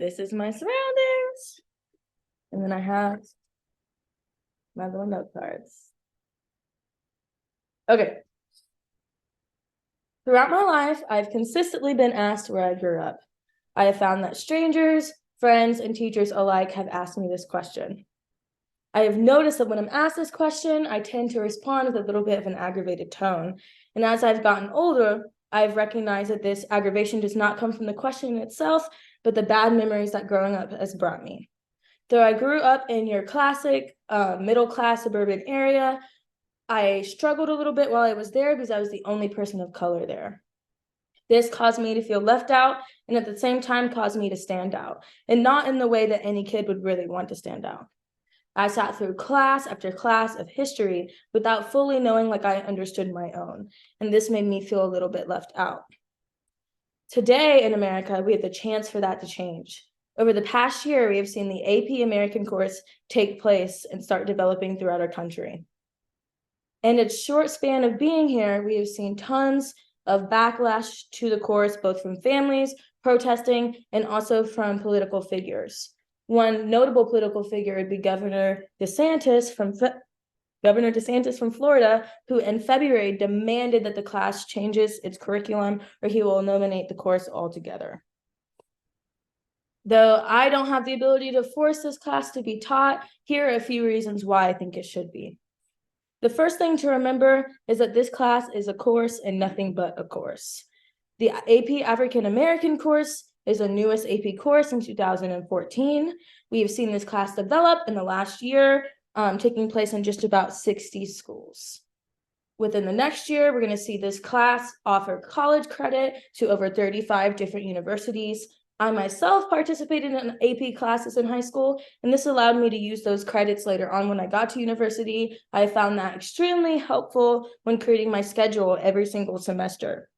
this is my surroundings. And then I have my little note cards. Okay. Throughout my life, I've consistently been asked where I grew up. I have found that strangers, friends, and teachers alike have asked me this question. I have noticed that when I'm asked this question, I tend to respond with a little bit of an aggravated tone. And as I've gotten older, I've recognized that this aggravation does not come from the question itself, but the bad memories that growing up has brought me. Though I grew up in your classic middle-class suburban area, I struggled a little bit while I was there because I was the only person of color there. This caused me to feel left out and at the same time caused me to stand out, and not in the way that any kid would really want to stand out. I sat through class after class of history without fully knowing like I understood my own, and this made me feel a little bit left out. Today in America, we have the chance for that to change. Over the past year, we have seen the AP American course take place and start developing throughout our country. In its short span of being here, we have seen tons of backlash to the course, both from families protesting and also from political figures. One notable political figure would be Governor DeSantis from Florida, who in February demanded that the class changes its curriculum or he will eliminate the course altogether. Though I don't have the ability to force this class to be taught, here are a few reasons why I think it should be. The first thing to remember is that this class is a course and nothing but a course. The AP African American course is the newest AP course in 2014. We have seen this class develop in the last year, taking place in just about 60 schools. Within the next year, we're going to see this class offer college credit to over 35 different universities. I myself participated in AP classes in high school, and this allowed me to use those credits later on when I got to university. I found that extremely helpful when creating my schedule every single semester.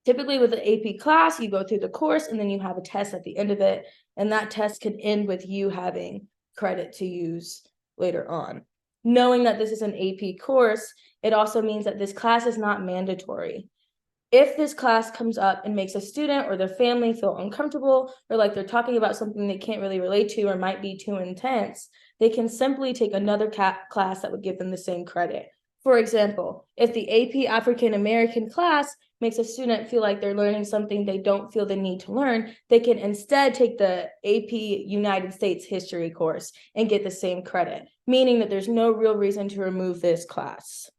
Typically with an AP class, you go through the course and then you have a test at the end of it, and that test can end with you having credit to use later on. Knowing that this is an AP course, it also means that this class is not mandatory. If this class comes up and makes a student or their family feel uncomfortable or like they're talking about something they can't really relate to or might be too intense, they can simply take another class that would give them the same credit. For example, if the AP African American class makes a student feel like they're learning something they don't feel the need to learn, they can instead take the AP United States history course and get the same credit, meaning that there's no real reason to remove this class.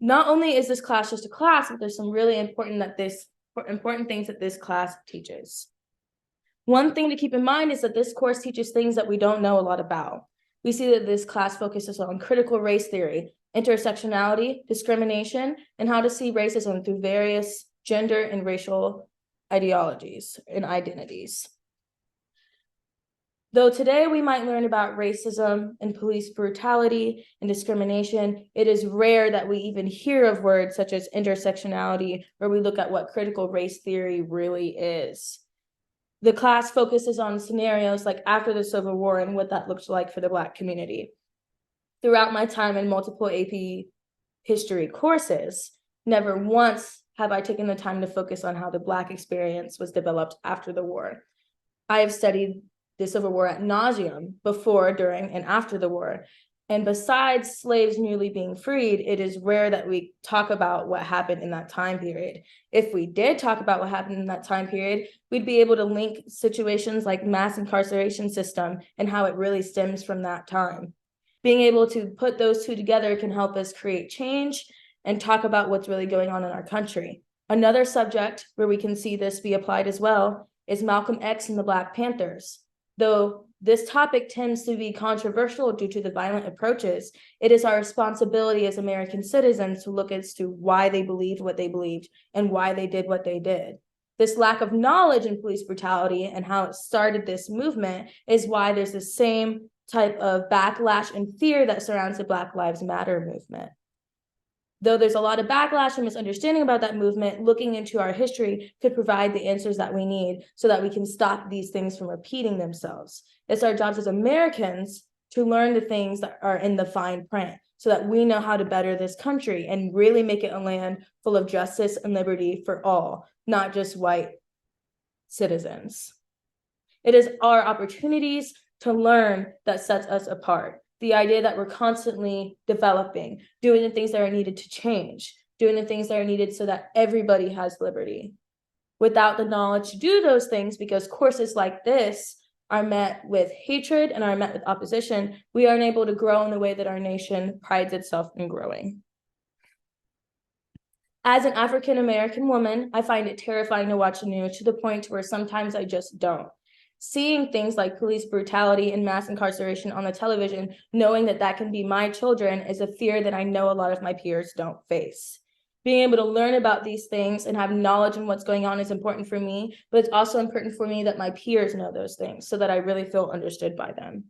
Not only is this class just a class, but there's some really important things that this class teaches. One thing to keep in mind is that this course teaches things that we don't know a lot about. We see that this class focuses on critical race theory, intersectionality, discrimination, and how to see racism through various gender and racial ideologies and identities. Though today we might learn about racism and police brutality and discrimination, it is rare that we even hear of words such as intersectionality, or we look at what critical race theory really is. The class focuses on scenarios like after the Civil War and what that looked like for the Black community. Throughout my time in multiple AP history courses, never once have I taken the time to focus on how the Black experience was developed after the war. I have studied the Civil War ad nauseum before, during, and after the war. And besides slaves newly being freed, it is rare that we talk about what happened in that time period. If we did talk about what happened in that time period, we'd be able to link situations like mass incarceration system and how it really stems from that time. Being able to put those two together can help us create change and talk about what's really going on in our country. Another subject where we can see this be applied as well is Malcolm X and the Black Panthers. Though this topic tends to be controversial due to the violent approaches, it is our responsibility as American citizens to look as to why they believed what they believed and why they did what they did. This lack of knowledge in police brutality and how it started this movement is why there's the same type of backlash and fear that surrounds the Black Lives Matter movement. Though there's a lot of backlash and misunderstanding about that movement, looking into our history could provide the answers that we need so that we can stop these things from repeating themselves. It's our jobs as Americans to learn the things that are in the fine print so that we know how to better this country and really make it a land full of justice and liberty for all, not just white citizens. It is our opportunities to learn that sets us apart. The idea that we're constantly developing, doing the things that are needed to change, doing the things that are needed so that everybody has liberty. Without the knowledge to do those things, because courses like this are met with hatred and are met with opposition, we aren't able to grow in the way that our nation prides itself in growing. As an African-American woman, I find it terrifying to watch the news to the point where sometimes I just don't. Seeing things like police brutality and mass incarceration on the television, knowing that that can be my children, is a fear that I know a lot of my peers don't face. Being able to learn about these things and have knowledge in what's going on is important for me, but it's also important for me that my peers know those things so that I really feel understood by them.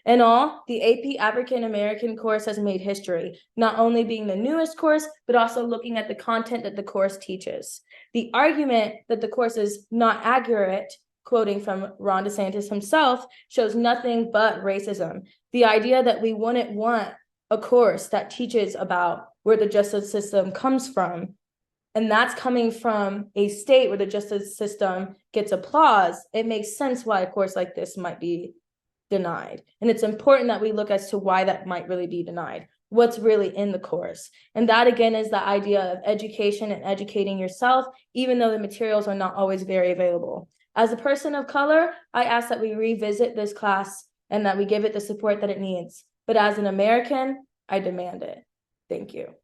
In all, the AP African American course has made history, not only being the newest course, but also looking at the content that the course teaches. The argument that the course is not accurate, quoting from Ron DeSantis himself, shows nothing but racism. The idea that we wouldn't want a course that teaches about where the justice system comes from, and that's coming from a state where the justice system gets applause, it makes sense why a course like this might be denied. And it's important that we look as to why that might really be denied, what's really in the course. And that again is the idea of education and educating yourself, even though the materials are not always very available. As a person of color, I ask that we revisit this class and that we give it the support that it needs. But as an American, I demand it. Thank you.